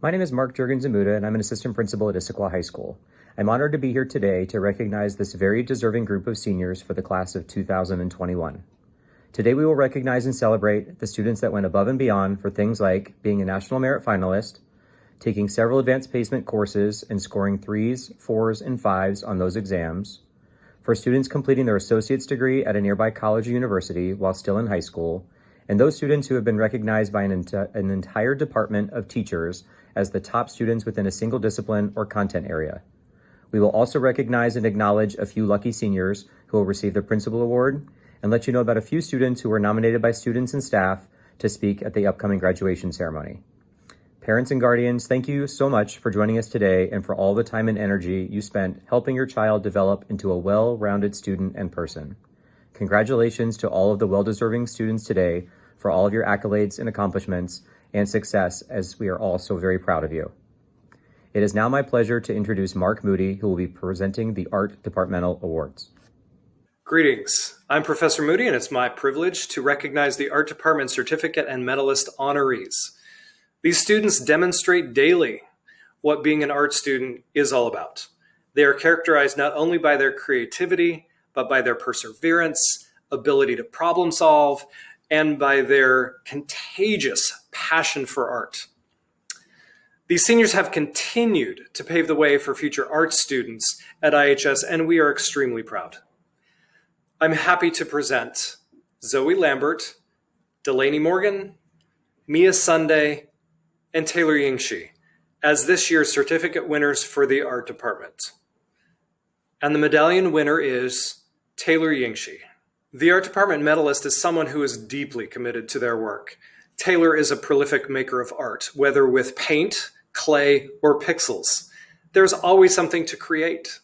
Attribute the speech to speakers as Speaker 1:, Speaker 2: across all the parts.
Speaker 1: My name is Mark Jurgen-Zamuda, and I'm an assistant principal at Issaquah High School. I'm honored to be here today to recognize this very deserving group of seniors for the class of 2021. Today we will recognize and celebrate the students that went above and beyond for things like being a National Merit Finalist, taking several advanced placement courses and scoring 3s, 4s, and 5s on those exams, for students completing their associate's degree at a nearby college or university while still in high school, and those students who have been recognized by an entire department of teachers as the top students within a single discipline or content area. We will also recognize and acknowledge a few lucky seniors who will receive the Principal Award and let you know about a few students who were nominated by students and staff to speak at the upcoming graduation ceremony. Parents and guardians, thank you so much for joining us today and for all the time and energy you spent helping your child develop into a well-rounded student and person. Congratulations to all of the well-deserving students today for all of your accolades and accomplishments and success, as we are all so very proud of you. It is now my pleasure to introduce Mark Moody, who will be presenting the Art Departmental Awards.
Speaker 2: Greetings. I'm Professor Moody, and it's my privilege to recognize the Art Department Certificate and Medalist honorees. These students demonstrate daily what being an art student is all about. They are characterized not only by their creativity, but by their perseverance, ability to problem solve, and by their contagious passion for art. These seniors have continued to pave the way for future art students at IHS, and we are extremely proud. I'm happy to present Zoe Lambert, Delaney Morgan, Mia Sunday, and Taylor Yingshi as this year's certificate winners for the art department. And the medallion winner is Taylor Yingshi. The art department medalist is someone who is deeply committed to their work. Taylor is a prolific maker of art, whether with paint, clay, or pixels. There's always something to create.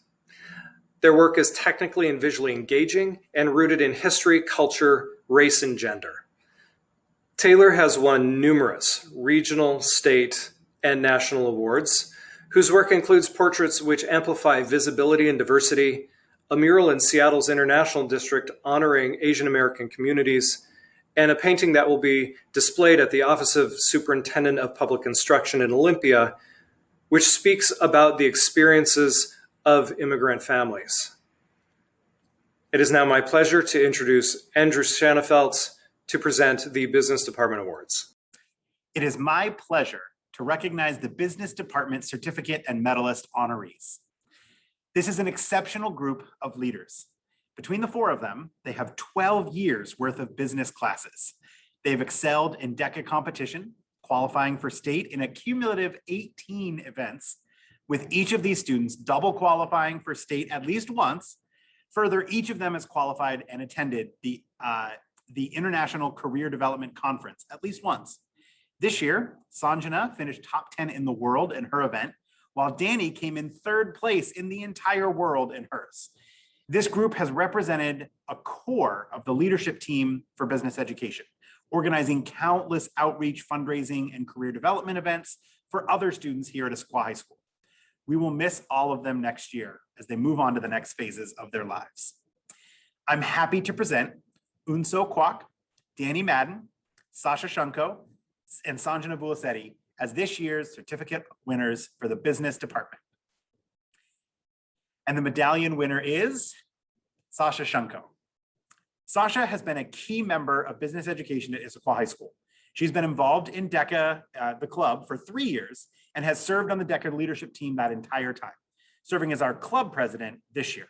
Speaker 2: Their work is technically and visually engaging and rooted in history, culture, race, and gender. Taylor has won numerous regional, state, and national awards, whose work includes portraits which amplify visibility and diversity, a mural in Seattle's International District honoring Asian American communities, and a painting that will be displayed at the Office of Superintendent of Public Instruction in Olympia, which speaks about the experiences of immigrant families. It is now my pleasure to introduce Andrew Shanafelt to present the Business Department Awards.
Speaker 3: It is my pleasure to recognize the Business Department Certificate and Medalist honorees. This is an exceptional group of leaders. Between the four of them, they have 12 years worth of business classes. They've excelled in DECA competition, qualifying for state in a cumulative 18 events, with each of these students double qualifying for state at least once. Further, each of them has qualified and attended the International Career Development Conference at least once. This year, Sanjana finished top 10 in the world in her event, while Danny came in third place in the entire world in hers. This group has represented a core of the leadership team for business education, organizing countless outreach, fundraising, and career development events for other students here at Issaquah High School. We will miss all of them next year as they move on to the next phases of their lives. I'm happy to present Unso Kwok, Danny Madden, Sasha Shunko, and Sanjana Vulaseti as this year's certificate winners for the business department. And the medallion winner is Sasha Shunko. Sasha has been a key member of business education at Issaquah High School. She's been involved in DECA, the club, for 3 years and has served on the DECA leadership team that entire time, serving as our club president this year.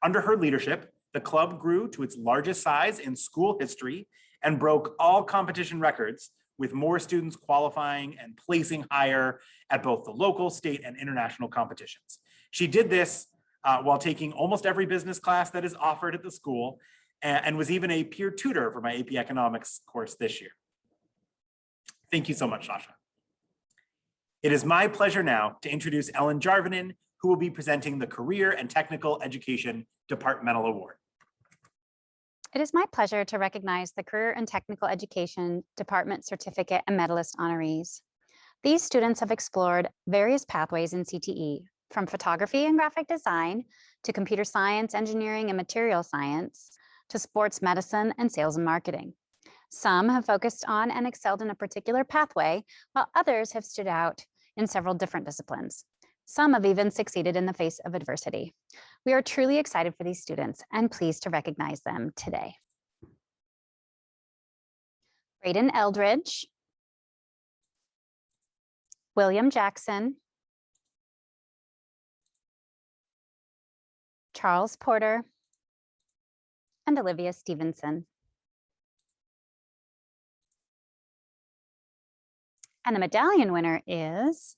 Speaker 3: Under her leadership, the club grew to its largest size in school history and broke all competition records, with more students qualifying and placing higher at both the local, state, and international competitions. She did this while taking almost every business class that is offered at the school, and was even a peer tutor for my AP Economics course this year. Thank you so much, Sasha. It is my pleasure now to introduce Ellen Jarvinen, who will be presenting the Career and Technical Education Departmental Award.
Speaker 4: It is my pleasure to recognize the Career and Technical Education Department Certificate and Medalist honorees. These students have explored various pathways in CTE, from photography and graphic design to computer science, engineering, and material science, to sports medicine and sales and marketing. Some have focused on and excelled in a particular pathway, while others have stood out in several different disciplines. Some have even succeeded in the face of adversity. We are truly excited for these students and pleased to recognize them today. Braden Eldridge, William Jackson, Charles Porter, and Olivia Stevenson. And the medallion winner is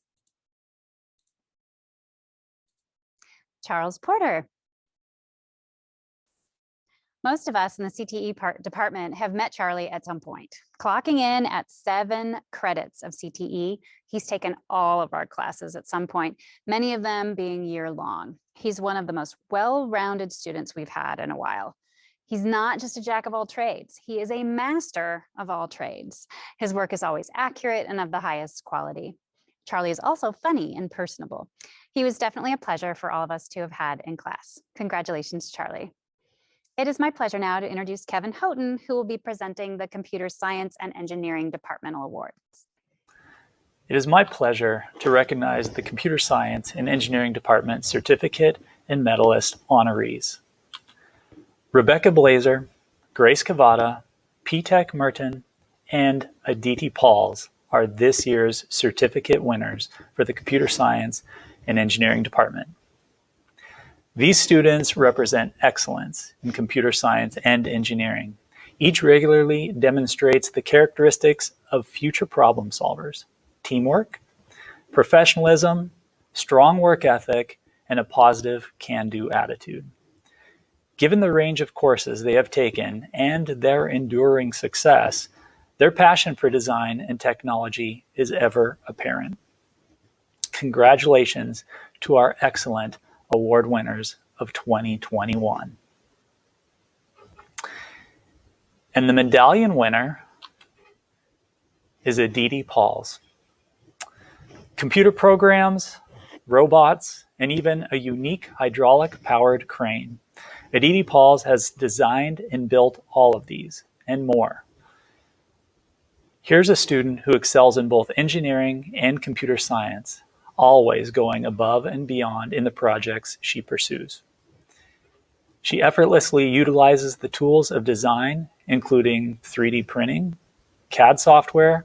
Speaker 4: Charles Porter. Most of us in the CTE department have met Charlie at some point. Clocking in at 7 credits of CTE, he's taken all of our classes at some point, many of them being year-long. He's one of the most well-rounded students we've had in a while. He's not just a jack of all trades, he is a master of all trades. His work is always accurate and of the highest quality. Charlie is also funny and personable. He was definitely a pleasure for all of us to have had in class. Congratulations, Charlie. It is my pleasure now to introduce Kevin Houghton, who will be presenting the Computer Science and Engineering Departmental Awards.
Speaker 5: It is my pleasure to recognize the Computer Science and Engineering Department Certificate and Medalist honorees. Rebecca Blazer, Grace Cavada, P-Tech Merton, and Aditi Pauls are this year's certificate winners for the Computer Science and Engineering Department. These students represent excellence in computer science and engineering. Each regularly demonstrates the characteristics of future problem solvers: teamwork, professionalism, strong work ethic, and a positive can-do attitude. Given the range of courses they have taken and their enduring success, their passion for design and technology is ever apparent. Congratulations to our excellent award winners of 2021. And the medallion winner is Aditi Pauls. Computer programs, robots, and even a unique hydraulic-powered crane. Aditi Pauls has designed and built all of these and more. Here's a student who excels in both engineering and computer science, always going above and beyond in the projects she pursues. She effortlessly utilizes the tools of design, including 3D printing, CAD software,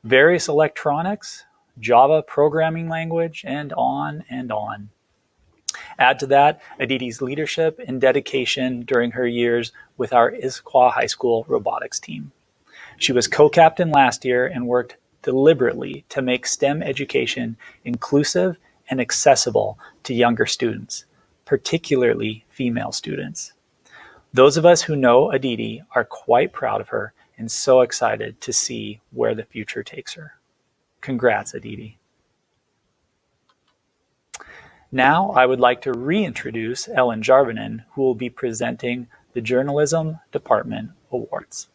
Speaker 5: various electronics, Java programming language, and on and on. Add to that Aditi's leadership and dedication during her years with our Issaquah High School robotics team. She was co-captain last year and worked deliberately to make STEM education inclusive and accessible to younger students, particularly female students. Those of us who know Aditi are quite proud of her and so excited to see where the future takes her. Congrats, Aditi. Now I would like to reintroduce Ellen Jarvinen, who will be presenting the Journalism Department Awards.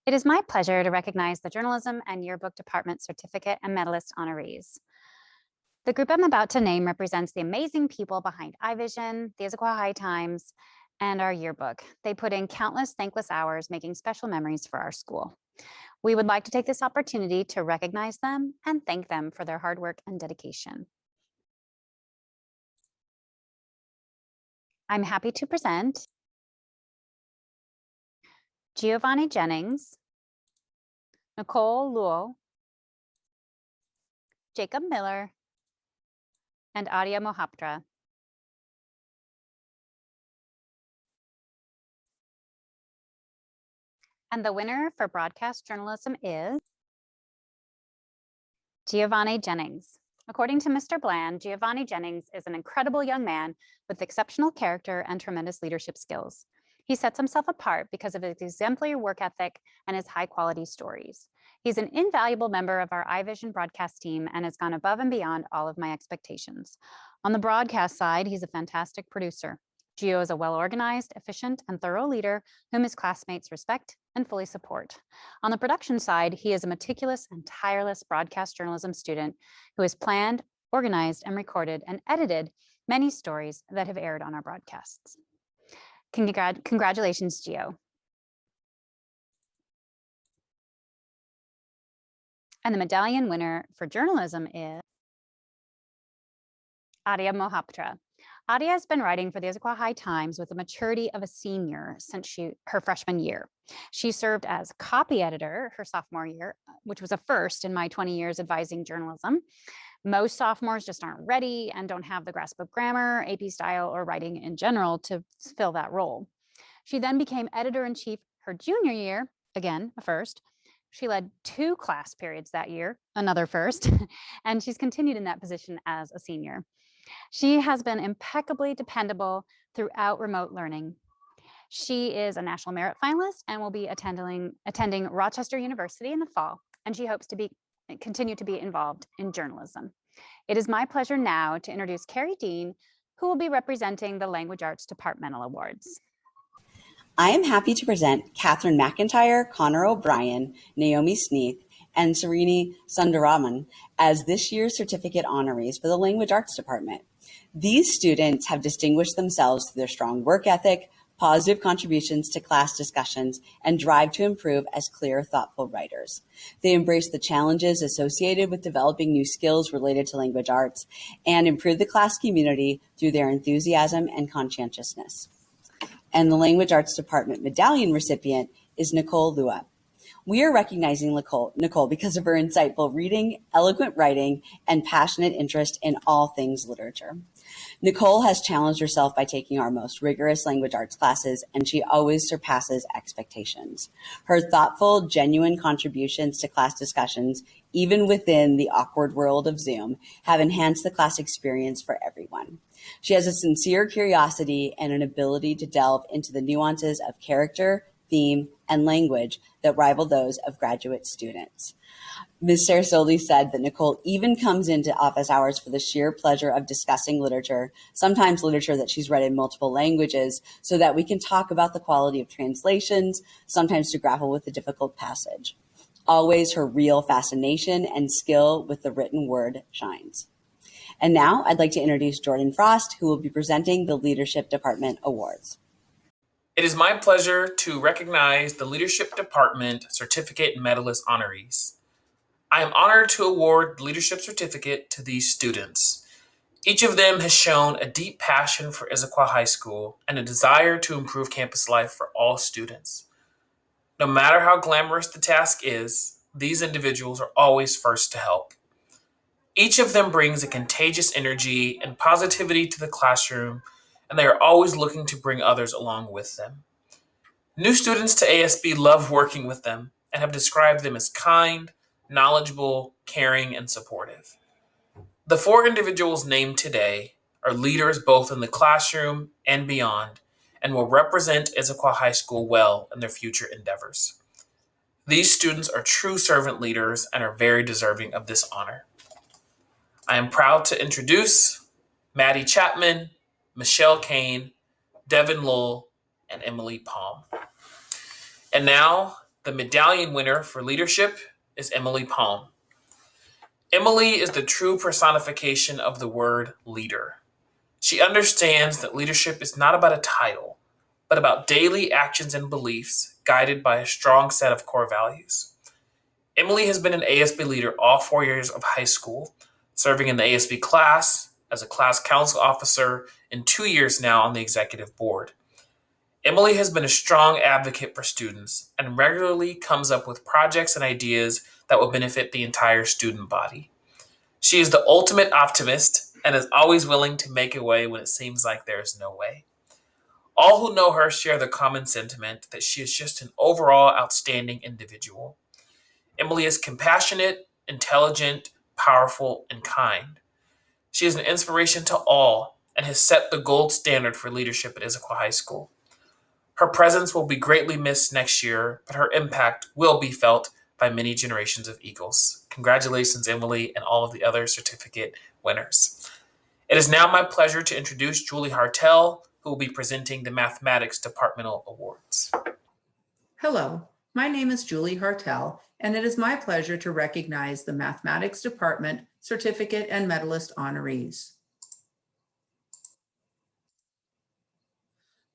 Speaker 4: It is my pleasure to recognize the Journalism and Yearbook Department Certificate and Medalist honorees. The group I'm about to name represents the amazing people behind iVision, the Issaquah High Times, and our yearbook. They put in countless thankless hours making special memories for our school. We would like to take this opportunity to recognize them and thank them for their hard work and dedication. I'm happy to present Giovanni Jennings, Nicole Luo, Jacob Miller, and Adia Mohaptra. And the winner for broadcast journalism is Giovanni Jennings. According to Mr. Bland, Giovanni Jennings is an incredible young man with exceptional character and tremendous leadership skills. He sets himself apart because of his exemplary work ethic and his high-quality stories. He's an invaluable member of our iVision broadcast team and has gone above and beyond all of my expectations. On the broadcast side, he's a fantastic producer. Gio is a well-organized, efficient, and thorough leader whom his classmates respect and fully support. On the production side, he is a meticulous and tireless broadcast journalism student who has planned, organized, and recorded and edited many stories that have aired on our broadcasts. Congratulations, Gio. And the medallion winner for journalism is Adia Mohaptra. Adia has been writing for the Issaquah High Times with the maturity of a senior since her freshman year. She served as copy editor her sophomore year, which was a first in my 20 years advising journalism. Most sophomores just aren't ready and don't have the grasp of grammar, AP style, or writing in general to fill that role. She then became editor-in-chief her junior year, again, a first. She led 2 class periods that year, another first, and she's continued in that position as a senior. She has been impeccably dependable throughout remote learning. She is a national merit finalist and will be attending Rochester University in the fall, and she hopes to continue to be involved in journalism. It is my pleasure now to introduce Carrie Dean, who will be representing the Language Arts Departmental Awards.
Speaker 6: I am happy to present Catherine McIntyre, Connor O'Brien, Naomi Sneath, and Serini Sundaraman as this year's certificate honorees for the Language Arts Department. These students have distinguished themselves through their strong work ethic, positive contributions to class discussions, and drive to improve as clear, thoughtful writers. They embrace the challenges associated with developing new skills related to language arts and improve the class community through their enthusiasm and conscientiousness. And the Language Arts Department medallion recipient is Nicole Lua. We are recognizing Nicole because of her insightful reading, eloquent writing, and passionate interest in all things literature. Nicole has challenged herself by taking our most rigorous language arts classes, and she always surpasses expectations. Her thoughtful, genuine contributions to class discussions, even within the awkward world of Zoom, have enhanced the class experience for everyone. She has a sincere curiosity and an ability to delve into the nuances of character, theme, and language that rival those of graduate students. Ms. Sarasoli said that Nicole even comes into office hours for the sheer pleasure of discussing literature, sometimes literature that she's read in multiple languages, so that we can talk about the quality of translations, sometimes to grapple with the difficult passage. Always her real fascination and skill with the written word shines. And now I'd like to introduce Jordan Frost, who will be presenting the Leadership Department Awards.
Speaker 7: It is my pleasure to recognize the Leadership Department Certificate and Medalist honorees. I am honored to award the Leadership Certificate to these students. Each of them has shown a deep passion for Issaquah High School and a desire to improve campus life for all students. No matter how glamorous the task is, these individuals are always first to help. Each of them brings a contagious energy and positivity to the classroom, and they are always looking to bring others along with them. New students to ASB love working with them and have described them as kind, knowledgeable, caring, and supportive. The 4 individuals named today are leaders both in the classroom and beyond, and will represent Issaquah High School well in their future endeavors. These students are true servant leaders and are very deserving of this honor. I am proud to introduce Maddie Chapman, Michelle Kane, Devin Lowell, and Emily Palm. And now, the medallion winner for leadership is Emily Palm. Emily is the true personification of the word leader. She understands that leadership is not about a title, but about daily actions and beliefs guided by a strong set of core values. Emily has been an ASB leader all 4 years of high school, serving in the ASB class as a class council officer and 2 years now on the executive board. Emily has been a strong advocate for students and regularly comes up with projects and ideas that will benefit the entire student body. She is the ultimate optimist and is always willing to make a way when it seems like there is no way. All who know her share the common sentiment that she is just an overall outstanding individual. Emily is compassionate, intelligent, powerful, and kind. She is an inspiration to all and has set the gold standard for leadership at Issaquah High School. Her presence will be greatly missed next year, but her impact will be felt by many generations of Eagles. Congratulations, Emily, and all of the other certificate winners. It is now my pleasure to introduce Julie Hartel, who will be presenting the Mathematics Departmental Awards.
Speaker 8: Hello, my name is Julie Hartel, and it is my pleasure to recognize the Mathematics Department Certificate and Medalist honorees.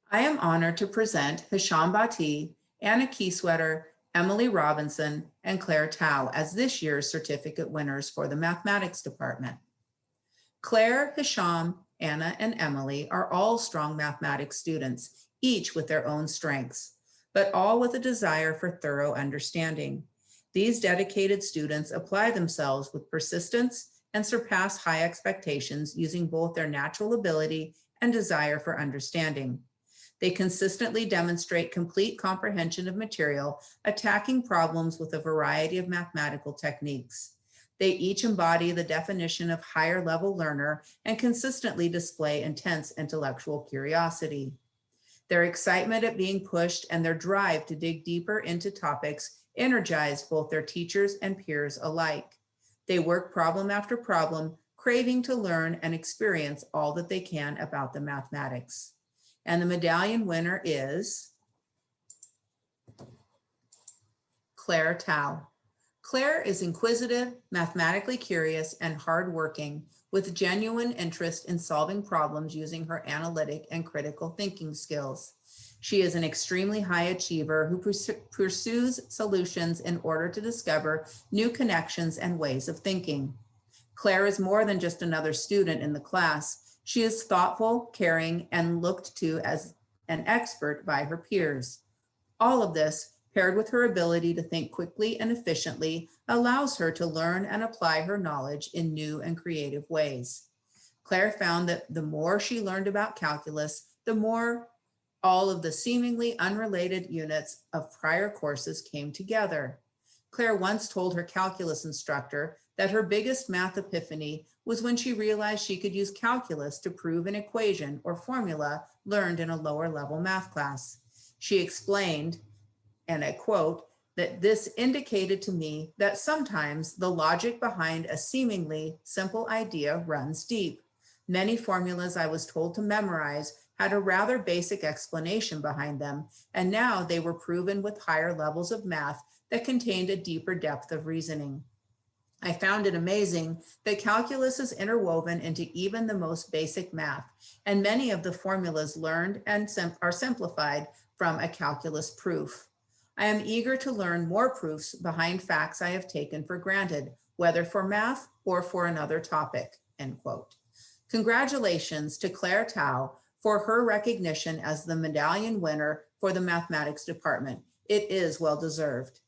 Speaker 8: I am honored to present Hisham Bhatti, Anna Keysweater, Emily Robinson, and Claire Tao as this year's certificate winners for the mathematics department. Claire, Hisham, Anna, and Emily are all strong mathematics students, each with their own strengths, but all with a desire for thorough understanding. These dedicated students apply themselves with persistence and surpass high expectations using both their natural ability and desire for understanding. They consistently demonstrate complete comprehension of material, attacking problems with a variety of mathematical techniques. They each embody the definition of higher level learner and consistently display intense intellectual curiosity. Their excitement at being pushed and their drive to dig deeper into topics energized both their teachers and peers alike. They work problem after problem, craving to learn and experience all that they can about the mathematics. And the medallion winner is Claire Tao. Claire is inquisitive, mathematically curious, and hardworking, with genuine interest in solving problems using her analytic and critical thinking skills. She is an extremely high achiever who pursues solutions in order to discover new connections and ways of thinking. Claire is more than just another student in the class. She is thoughtful, caring, and looked to as an expert by her peers. All of this, paired with her ability to think quickly and efficiently, allows her to learn and apply her knowledge in new and creative ways. Claire found that the more she learned about calculus, the more all of the seemingly unrelated units of prior courses came together. Claire once told her calculus instructor that her biggest math epiphany was when she realized she could use calculus to prove an equation or formula learned in a lower level math class. She explained, and I quote, that this indicated to me that sometimes the logic behind a seemingly simple idea runs deep. Many formulas I was told to memorize had a rather basic explanation behind them, and now they were proven with higher levels of math that contained a deeper depth of reasoning. I found it amazing that calculus is interwoven into even the most basic math, and many of the formulas learned and are simplified from a calculus proof. I am eager to learn more proofs behind facts I have taken for granted, whether for math or for another topic, end quote. Congratulations to Claire Tao for her recognition as the medallion winner for the mathematics department. It is well deserved.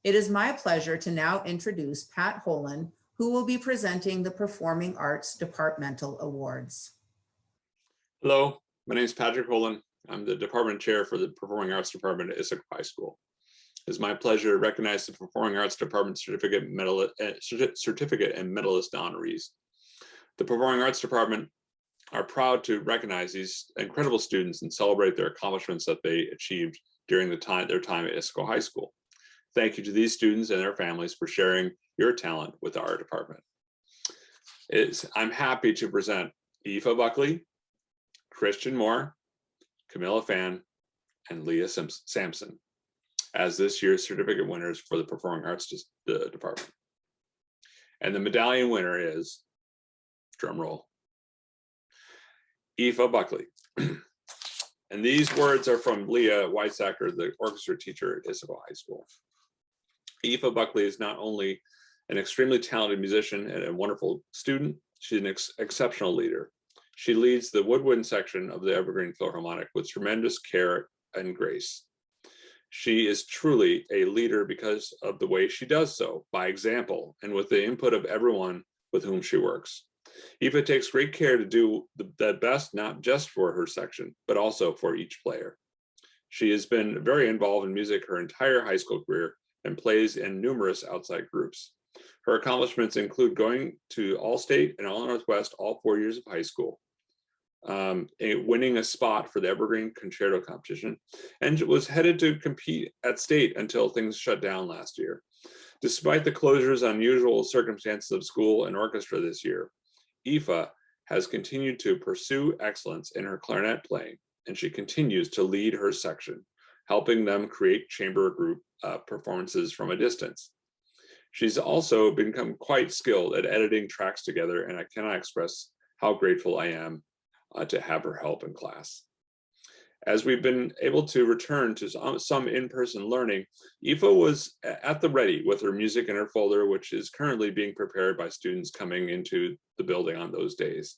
Speaker 8: It is my pleasure to now introduce Pat Holan, who will be presenting the Performing Arts Departmental Awards.
Speaker 9: Hello, my name is Patrick Holan. I'm the department chair for the Performing Arts Department at Issaquah High School. It is my pleasure to recognize the Performing Arts Department certificate and medalist honorees. The Performing Arts Department are proud to recognize these incredible students and celebrate their accomplishments that they achieved during their time at Issaquah High School. Thank you to these students and their families for sharing your talent with our department. I'm happy to present Aoife Buckley, Christian Moore, Camilla Fan, and Leah Sampson as this year's certificate winners for the Performing Arts Department. And the medallion winner is, drum roll, Aoife Buckley. And these words are from Leah Weizsacker, the orchestra teacher at Issaquah High School. Aoife Buckley is not only an extremely talented musician and a wonderful student, she's an exceptional leader. She leads the woodwind section of the Evergreen Philharmonic with tremendous care and grace. She is truly a leader because of the way she does so, by example, and with the input of everyone with whom she works. Aoife takes great care to do the best, not just for her section, but also for each player. She has been very involved in music her entire high school career and plays in numerous outside groups. Her accomplishments include going to All-State and All-Northwest all 4 years of high school, winning a spot for the Evergreen Concerto competition, and was headed to compete at state until things shut down last year. Despite the closure's unusual circumstances of school and orchestra this year, Aoife has continued to pursue excellence in her clarinet playing, and she continues to lead her section, helping them create chamber group performances from a distance. She's also become quite skilled at editing tracks together, and I cannot express how grateful I am to have her help in class. As we've been able to return to some in-person learning, Aoife was at the ready with her music in her folder, which is currently being prepared by students coming into the building on those days.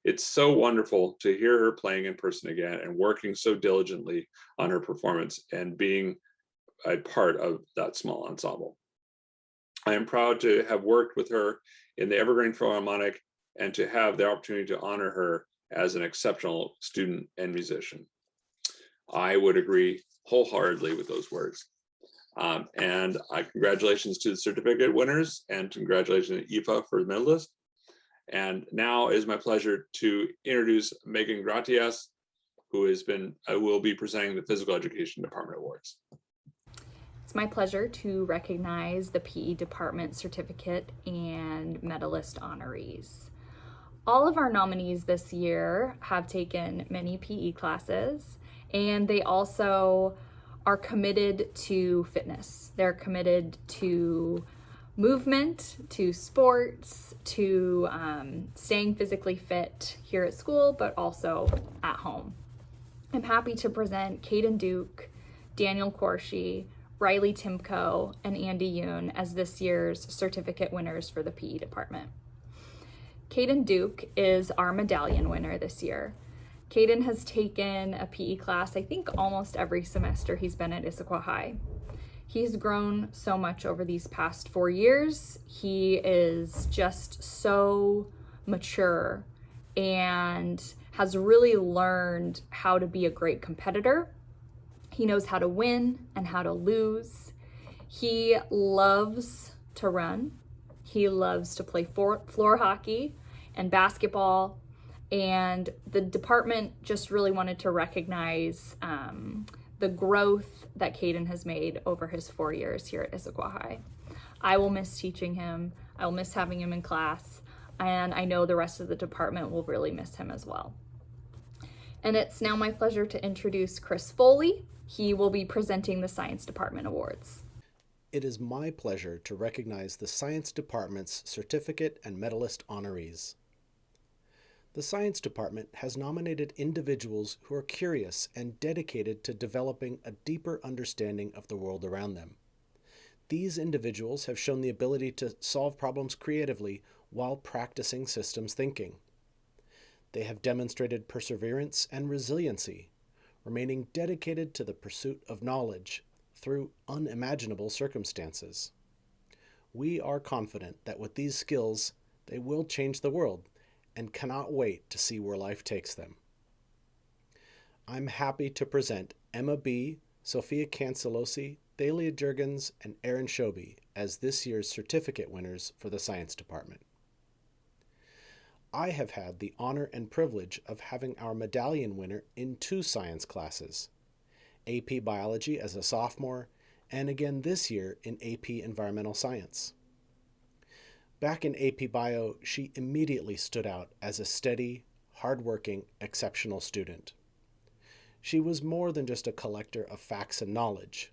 Speaker 9: It's so wonderful to hear her playing in person again and working so diligently on her performance and being a part of that small ensemble. I am proud to have worked with her in the Evergreen Philharmonic and to have the opportunity to honor her as an exceptional student and musician. I would agree wholeheartedly with those words. And congratulations to the certificate winners and congratulations to Aoife for the medalist. And now it is my pleasure to introduce Megan Gratias, who will be presenting the Physical Education Department Awards.
Speaker 10: It's my pleasure to recognize the PE Department Certificate and Medalist honorees. All of our nominees this year have taken many PE classes, and they also are committed to fitness. They're committed to movement, to sports, to staying physically fit here at school, but also at home. I'm happy to present Caden Duke, Daniel Corshi, Riley Timko, and Andy Yoon as this year's certificate winners for the PE department. Caden Duke is our medallion winner this year. Caden has taken a PE class, I think almost every semester he's been at Issaquah High. He's grown so much over these past 4 years. He is just so mature and has really learned how to be a great competitor. He knows how to win and how to lose. He loves to run. He loves to play floor hockey and basketball. And the department just really wanted to recognize the growth that Caden has made over his 4 years here at Issaquah High. I will miss teaching him. I will miss having him in class. And I know the rest of the department will really miss him as well. And it's now my pleasure to introduce Chris Foley. He will be presenting the Science Department Awards.
Speaker 11: It is my pleasure to recognize the Science Department's Certificate and Medalist honorees. The Science Department has nominated individuals who are curious and dedicated to developing a deeper understanding of the world around them. These individuals have shown the ability to solve problems creatively while practicing systems thinking. They have demonstrated perseverance and resiliency, remaining dedicated to the pursuit of knowledge through unimaginable circumstances. We are confident that with these skills, they will change the world and cannot wait to see where life takes them. I'm happy to present Emma B., Sophia Cancelosi, Thalia Jurgens, and Aaron Shoby as this year's certificate winners for the Science Department. I have had the honor and privilege of having our medallion winner in 2 science classes, AP Biology as a sophomore, and again this year in AP Environmental Science. Back in AP Bio, she immediately stood out as a steady, hardworking, exceptional student. She was more than just a collector of facts and knowledge,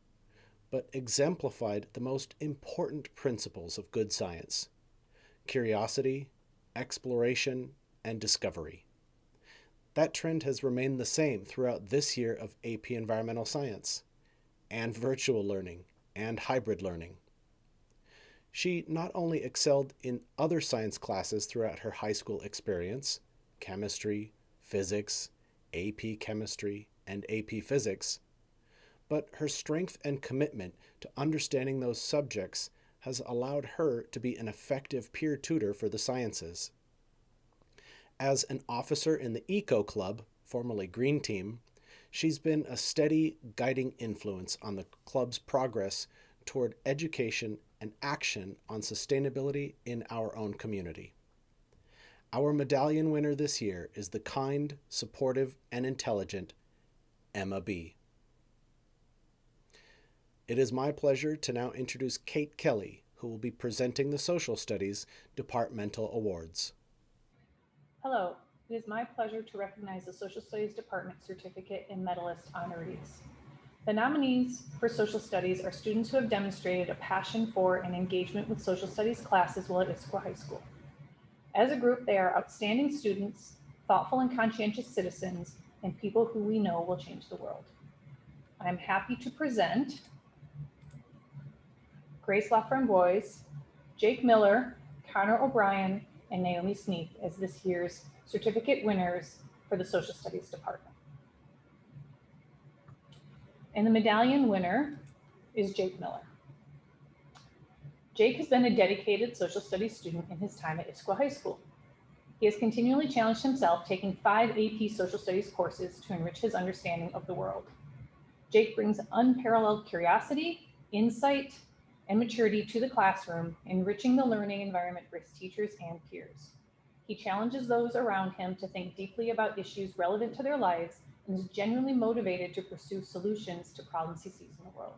Speaker 11: but exemplified the most important principles of good science: curiosity, exploration, and discovery. That trend has remained the same throughout this year of AP Environmental Science, and virtual learning, and hybrid learning. She not only excelled in other science classes throughout her high school experience, chemistry, physics, AP chemistry, and AP physics, but her strength and commitment to understanding those subjects has allowed her to be an effective peer tutor for the sciences. As an officer in the Eco Club, formerly Green Team, she's been a steady guiding influence on the club's progress toward education and action on sustainability in our own community. Our medallion winner this year is the kind, supportive, and intelligent Emma B. It is my pleasure to now introduce Kate Kelly, who will be presenting the Social Studies Departmental Awards.
Speaker 12: Hello, it is my pleasure to recognize the Social Studies Department Certificate and Medalist honorees. The nominees for Social Studies are students who have demonstrated a passion for and engagement with Social Studies classes while at Issaquah High School. As a group, they are outstanding students, thoughtful and conscientious citizens, and people who we know will change the world. I'm happy to present Grace LaFramboise, Jake Miller, Connor O'Brien, and Naomi Sneath as this year's certificate winners for the Social Studies Department. And the medallion winner is Jake Miller. Jake has been a dedicated social studies student in his time at Issaquah High School. He has continually challenged himself, taking 5 AP social studies courses to enrich his understanding of the world. Jake brings unparalleled curiosity, insight, and maturity to the classroom, enriching the learning environment for his teachers and peers. He challenges those around him to think deeply about issues relevant to their lives and is genuinely motivated to pursue solutions to problems he sees in the world.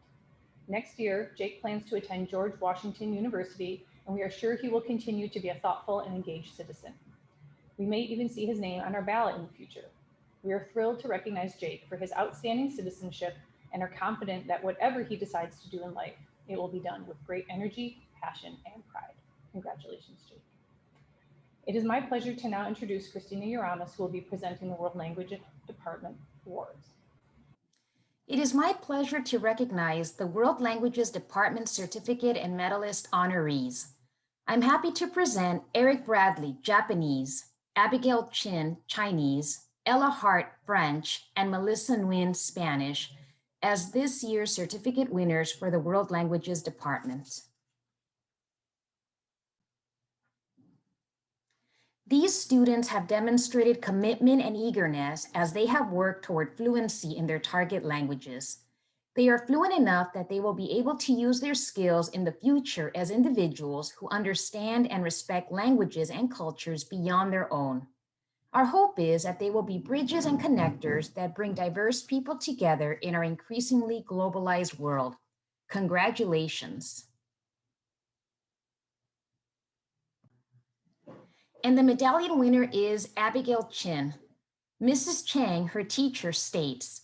Speaker 12: Next year, Jake plans to attend George Washington University, and we are sure he will continue to be a thoughtful and engaged citizen. We may even see his name on our ballot in the future. We are thrilled to recognize Jake for his outstanding citizenship and are confident that whatever he decides to do in life, it will be done with great energy, passion, and pride. Congratulations, Jake. It is my pleasure to now introduce Christina Uramas, who will be presenting the World Language Department Awards.
Speaker 13: It is my pleasure to recognize the World Languages Department Certificate and Medalist honorees. I'm happy to present Eric Bradley, Japanese, Abigail Chin, Chinese, Ella Hart, French, and Melissa Nguyen, Spanish, as this year's certificate winners for the World Languages Department. These students have demonstrated commitment and eagerness as they have worked toward fluency in their target languages. They are fluent enough that they will be able to use their skills in the future as individuals who understand and respect languages and cultures beyond their own. Our hope is that they will be bridges and connectors that bring diverse people together in our increasingly globalized world. Congratulations. And the medallion winner is Abigail Chin. Mrs. Chang, her teacher, states,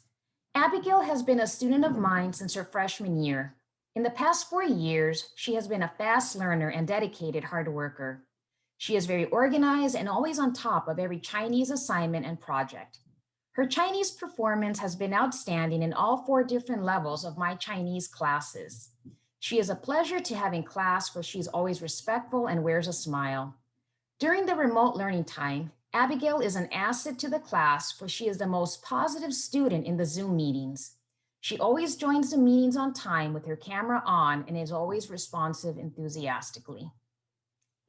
Speaker 13: Abigail has been a student of mine since her freshman year. In the past 4 years, she has been a fast learner and dedicated hard worker. She is very organized and always on top of every Chinese assignment and project. Her Chinese performance has been outstanding in all 4 different levels of my Chinese classes. She is a pleasure to have in class, for she is always respectful and wears a smile. During the remote learning time, Abigail is an asset to the class, for she is the most positive student in the Zoom meetings. She always joins the meetings on time with her camera on and is always responsive enthusiastically.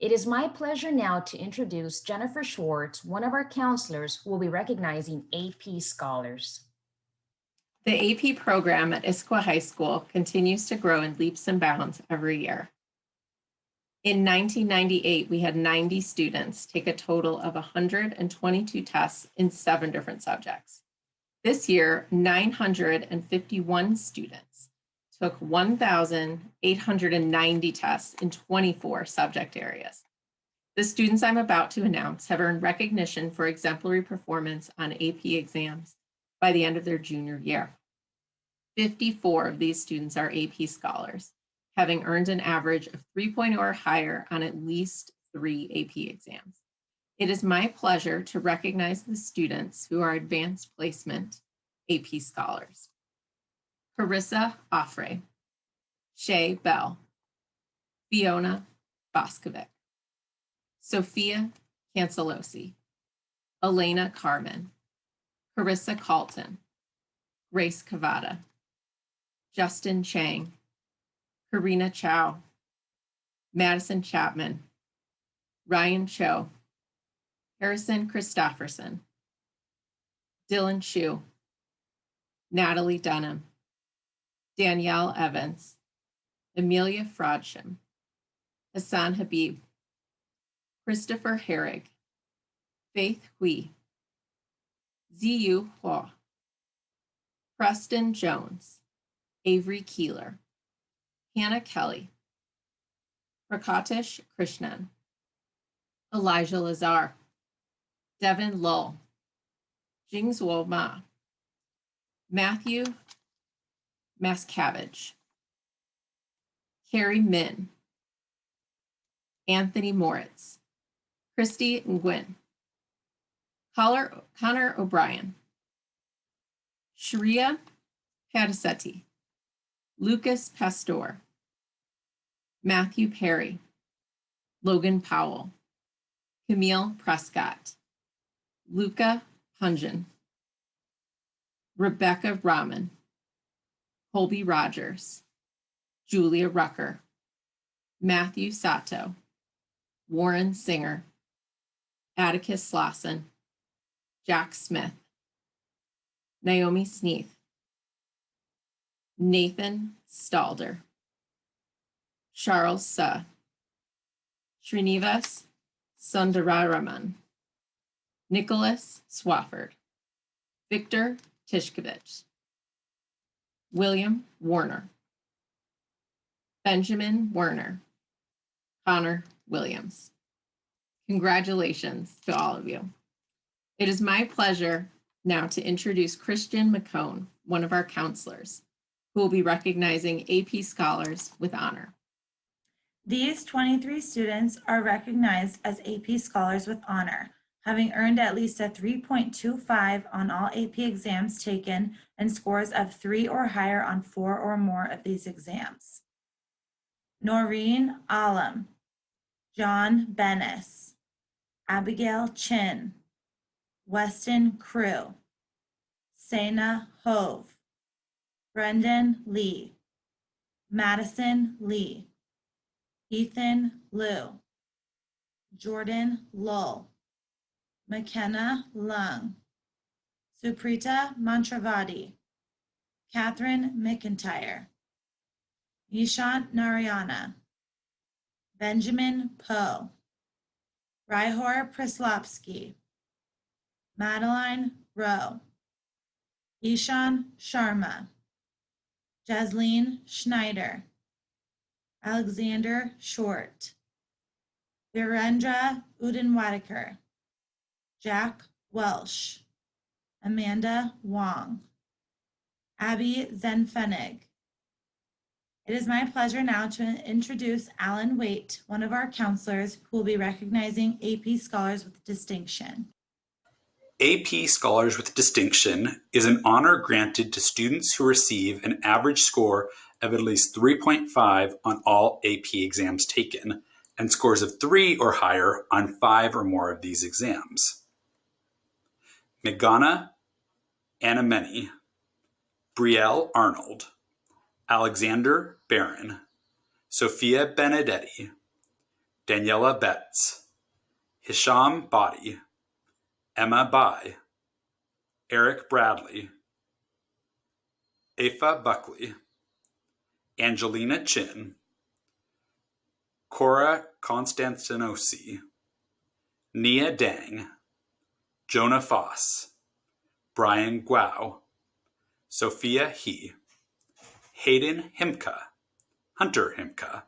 Speaker 13: It is my pleasure now to introduce Jennifer Schwartz, one of our counselors who will be recognizing AP scholars.
Speaker 14: The AP program at Issaquah High School continues to grow in leaps and bounds every year. In 1998, we had 90 students take a total of 122 tests in 7 different subjects. This year, 951 students took 1,890 tests in 24 subject areas. The students I'm about to announce have earned recognition for exemplary performance on AP exams by the end of their junior year. 54 of these students are AP scholars, having earned an average of 3.0 or higher on at least 3 AP exams. It is my pleasure to recognize the students who are advanced placement AP scholars. Carissa Offray, Shay Bell, Fiona Boskovic, Sophia Cancelosi, Elena Carmen, Carissa Calton, Grace Cavada, Justin Chang, Karina Chow, Madison Chapman, Ryan Cho, Harrison Christofferson, Dylan Shu, Natalie Dunham, Danielle Evans, Amelia Frodsham, Hassan Habib, Christopher Herrig, Faith Hui, Ziyu Hua, Preston Jones, Avery Keeler, Hannah Kelly, Prakatish Krishnan, Elijah Lazar, Devin Lull, Jingzuo Ma, Matthew Mascavage, Carrie Min, Anthony Moritz, Christy Nguyen, Connor O'Brien, Sharia Padisetti, Lucas Pastor, Matthew Perry, Logan Powell, Camille Prescott, Luca Hunjan, Rebecca Rahman, Colby Rogers, Julia Rucker, Matthew Sato, Warren Singer, Atticus Slauson, Jack Smith, Naomi Sneath, Nathan Stalder, Charles Suh, Srinivas Sundararaman, Nicholas Swafford, Victor Tishkovich, William Warner, Benjamin Werner, Connor Williams. Congratulations to all of you. It is my pleasure now to introduce Christian McCone, one of our counselors, who will be recognizing AP Scholars with honor.
Speaker 15: These 23 students are recognized as AP Scholars with honor, having earned at least a 3.25 on all AP exams taken and scores of 3 or higher on 4 or more of these exams. Noreen Alam, John Bennis, Abigail Chin, Weston Crew, Sena Hove, Brendan Lee, Madison Lee, Ethan Liu, Jordan Lull, McKenna Lung, Suprita Mantravadi, Catherine McIntyre, Nishant Narayana, Benjamin Poe, Rihor Prislopsky, Madeline Rowe, Ishan Sharma, Jasleen Schneider, Alexander Short, Virendra Udanwadikar, Jack Welsh, Amanda Wong, Abby Zenfenig. It is my pleasure now to introduce Alan Waite, one of our counselors, who will be recognizing AP Scholars with Distinction.
Speaker 16: AP Scholars with Distinction is an honor granted to students who receive an average score of at least 3.5 on all AP exams taken and scores of 3 or higher on 5 or more of these exams. Megana Anameni, Brielle Arnold, Alexander Barron, Sophia Benedetti, Daniela Betts, Hisham Badi, Emma Bai, Eric Bradley, Afa Buckley, Angelina Chin, Cora Constantinosi, Nia Dang, Jonah Foss, Brian Guao, Sophia He, Hayden Himka, Hunter Himka,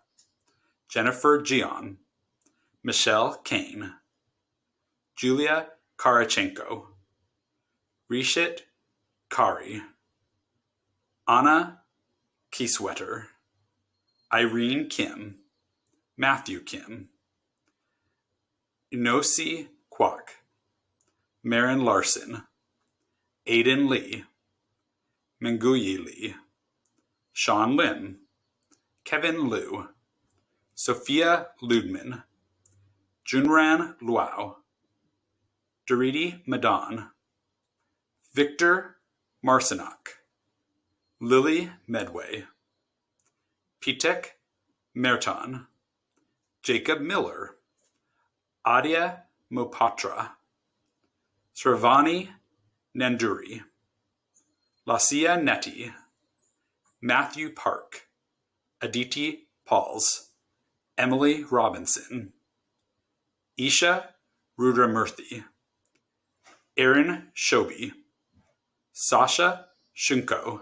Speaker 16: Jennifer Gion, Michelle Kane, Julia Karachenko, Rishit Kari, Anna Kieswetter, Irene Kim, Matthew Kim, Inosi Kwok, Marin Larson, Aiden Lee, Menguyi Lee, Sean Lim, Kevin Liu, Sophia Ludman, Junran Luau, Doriti Madan, Victor Marcinak, Lily Medway, Pitek Merton, Jacob Miller, Adia Mopatra, Sravani Nanduri, Lasia Neti, Matthew Park, Aditi Pauls, Emily Robinson, Isha Rudramurthy, Aaron Shobi, Sasha Shunko,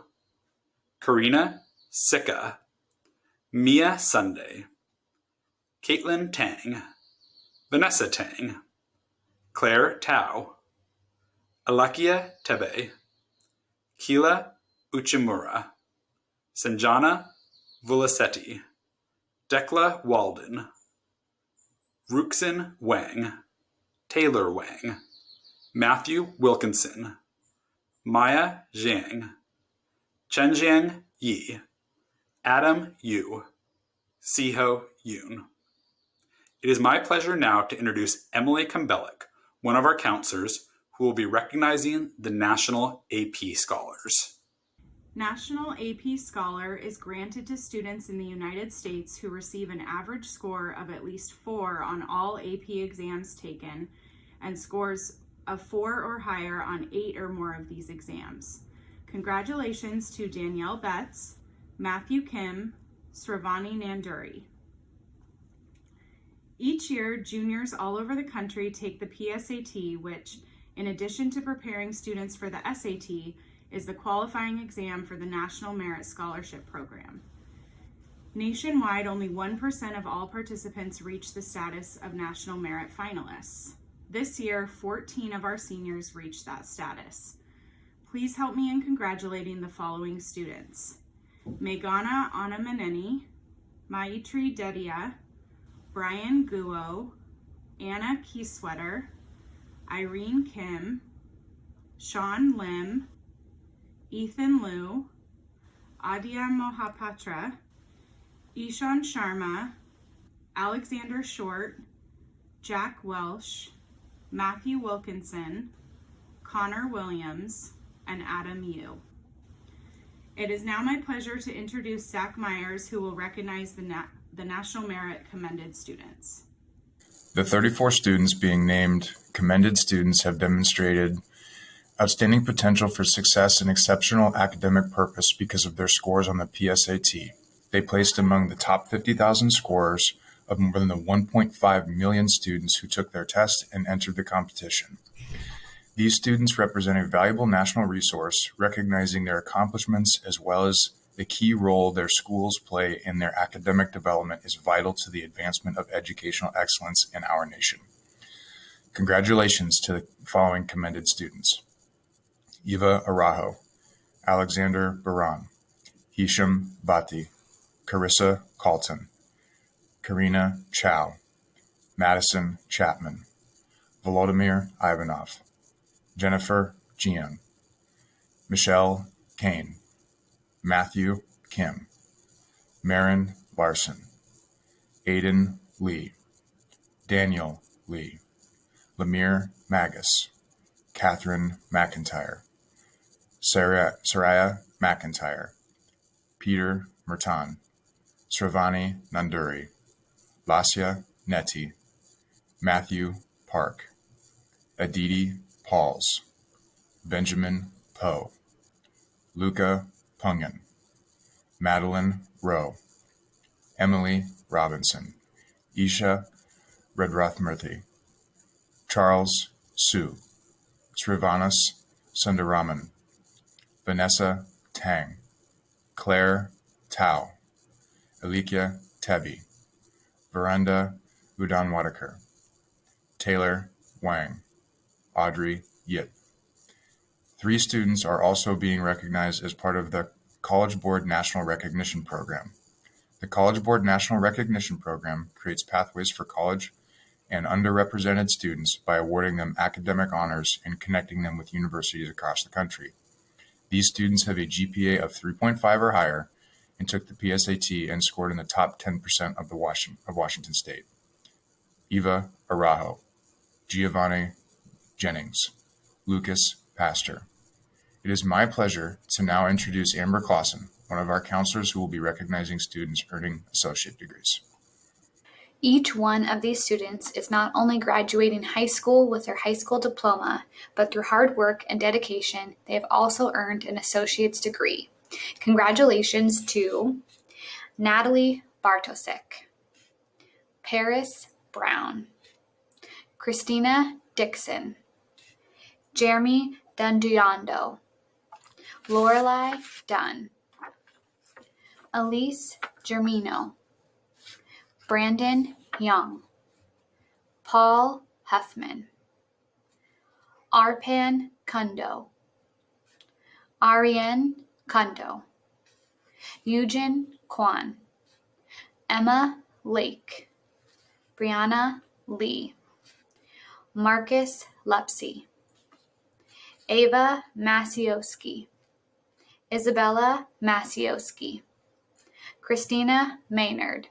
Speaker 16: Karina Sika, Mia Sunday, Caitlin Tang, Vanessa Tang, Claire Tao, Alakia Tebe, Kila Uchimura, Sanjana Vulasetti, Dekla Walden, Ruxin Wang, Taylor Wang, Matthew Wilkinson, Maya Zhang, Chenjiang Yi, Adam Yu, Siho Yoon. It is my pleasure now to introduce Emily Kambelik, one of our counselors, who will be recognizing the National AP Scholars.
Speaker 17: National AP Scholar is granted to students in the United States who receive an average score of at least 4 on all AP exams taken and scores of 4 or higher on 8 or more of these exams. Congratulations to Danielle Betts, Matthew Kim, Sravani Nanduri. Each year, juniors all over the country take the PSAT, which, in addition to preparing students for the SAT, is the qualifying exam for the National Merit Scholarship Program. Nationwide, only 1% of all participants reach the status of National Merit finalists. This year, 14 of our seniors reached that status. Please help me in congratulating the following students: Meghana Anamaneni, Maitri Dedia, Brian Guo, Anna Kieswetter, Irene Kim, Sean Lim, Ethan Liu, Adya Mohapatra, Ishan Sharma, Alexander Short, Jack Welsh, Matthew Wilkinson, Connor Williams, and Adam Yu. It is now my pleasure to introduce Zach Myers, who will recognize the National Merit Commended students.
Speaker 18: The 34 students being named commended students have demonstrated outstanding potential for success and exceptional academic purpose because of their scores on the PSAT. They placed among the top 50,000 scorers of more than the 1.5 million students who took their test and entered the competition. These students represent a valuable national resource, recognizing their accomplishments as well as the key role their schools play in their academic development is vital to the advancement of educational excellence in our nation. Congratulations to the following commended students: Eva Arajo, Alexander Baran, Hisham Bhatti, Carissa Calton, Karina Chow, Madison Chapman, Volodymyr Ivanov, Jennifer Jian, Michelle Kane, Matthew Kim, Marin Larson, Aiden Lee, Daniel Lee, Lemire Magus, Catherine McIntyre, Saraya McIntyre, Peter Mertan, Sravani Nanduri, Lasya Neti, Matthew Park, Aditi Pauls, Benjamin Poe, Luca Pungan, Madeline Rowe, Emily Robinson, Isha Redrathmurthy, Charles Su, Srivanas Sundaraman, Vanessa Tang, Claire Tao, Alikia Tebi, Veranda Udanwadekar, Taylor Wang, Audrey Yip. 3 students are also being recognized as part of the College Board National Recognition Program. The College Board National Recognition Program creates pathways for college and underrepresented students by awarding them academic honors and connecting them with universities across the country. These students have a GPA of 3.5 or higher and took the PSAT and scored in the top 10% of Washington State. Eva Arajo, Giovanni Jennings, Lucas Pastor. It is my pleasure to now introduce Amber Clausen, one of our counselors who will be recognizing students earning associate degrees.
Speaker 19: Each one of these students is not only graduating high school with their high school diploma, but through hard work and dedication, they have also earned an associate's degree. Congratulations to Natalie Bartosek, Paris Brown, Christina Dixon, Jeremy Dunduyondo, Lorelai Dunn, Elise Germino, Brandon Young, Paul Huffman, Arpan Kundo, Ariane Kundo, Eugen Kwan, Emma Lake, Brianna Lee, Marcus Lepsy, Ava Masioski, Isabella Masioski, Christina Maynard,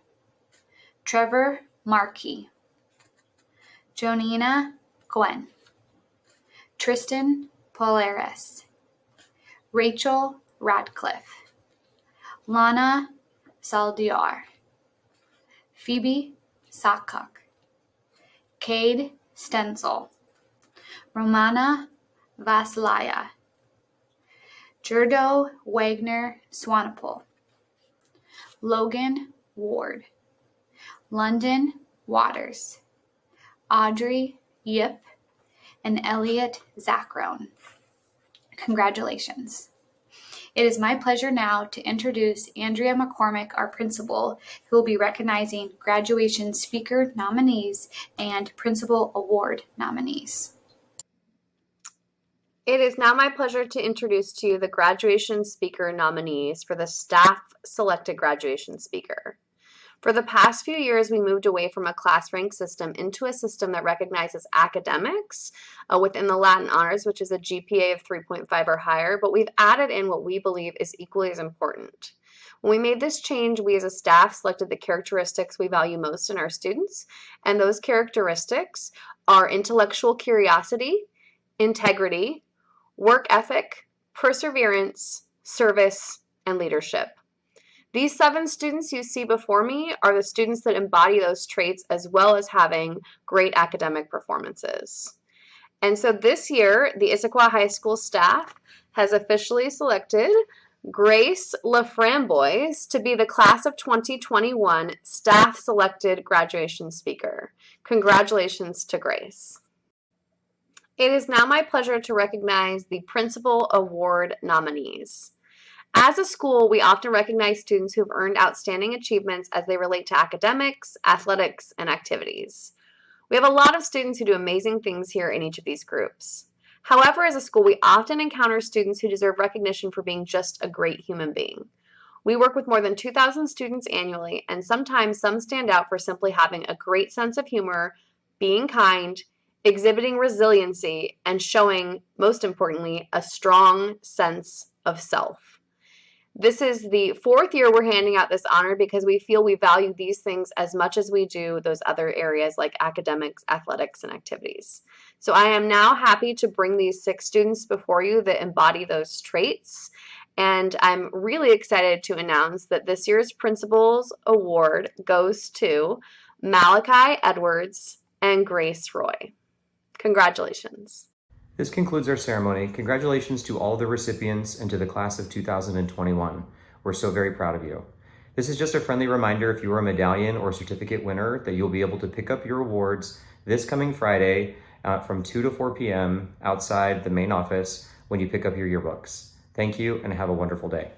Speaker 19: Trevor Markey, Jonina Gwen, Tristan Polaris, Rachel Radcliffe, Lana Saldiar, Phoebe Sakak, Cade Stenzel, Romana Vasilaya, Jurdo Wagner Swanepoel, Logan Ward, London Waters, Audrey Yip, and Elliot Zachrone. Congratulations. It is my pleasure now to introduce Andrea McCormick, our principal, who will be recognizing graduation speaker nominees and principal award nominees.
Speaker 20: It is now my pleasure to introduce to you the graduation speaker nominees for the staff selected graduation speaker. For the past few years, we moved away from a class rank system into a system that recognizes academics within the Latin honors, which is a GPA of 3.5 or higher, but we've added in what we believe is equally as important. When we made this change, we as a staff selected the characteristics we value most in our students, and those characteristics are intellectual curiosity, integrity, work ethic, perseverance, service, and leadership. These 7 students you see before me are the students that embody those traits as well as having great academic performances. And so this year, the Issaquah High School staff has officially selected Grace LaFramboise to be the class of 2021 staff selected graduation speaker. Congratulations to Grace. It is now my pleasure to recognize the Principal Award nominees. As a school, we often recognize students who have earned outstanding achievements as they relate to academics, athletics, and activities. We have a lot of students who do amazing things here in each of these groups. However, as a school, we often encounter students who deserve recognition for being just a great human being. We work with more than 2,000 students annually, and sometimes some stand out for simply having a great sense of humor, being kind, exhibiting resiliency, and showing, most importantly, a strong sense of self. This is the 4th year we're handing out this honor because we feel we value these things as much as we do those other areas like academics, athletics, and activities. So I am now happy to bring these 6 students before you that embody those traits. And I'm really excited to announce that this year's Principal's Award goes to Malachi Edwards and Grace Roy. Congratulations.
Speaker 1: This concludes our ceremony. Congratulations to all the recipients and to the class of 2021. We're so very proud of you. This is just a friendly reminder if you are a medallion or certificate winner that you'll be able to pick up your awards this coming Friday from 2 to 4 p.m. outside the main office when you pick up your yearbooks. Thank you and have a wonderful day.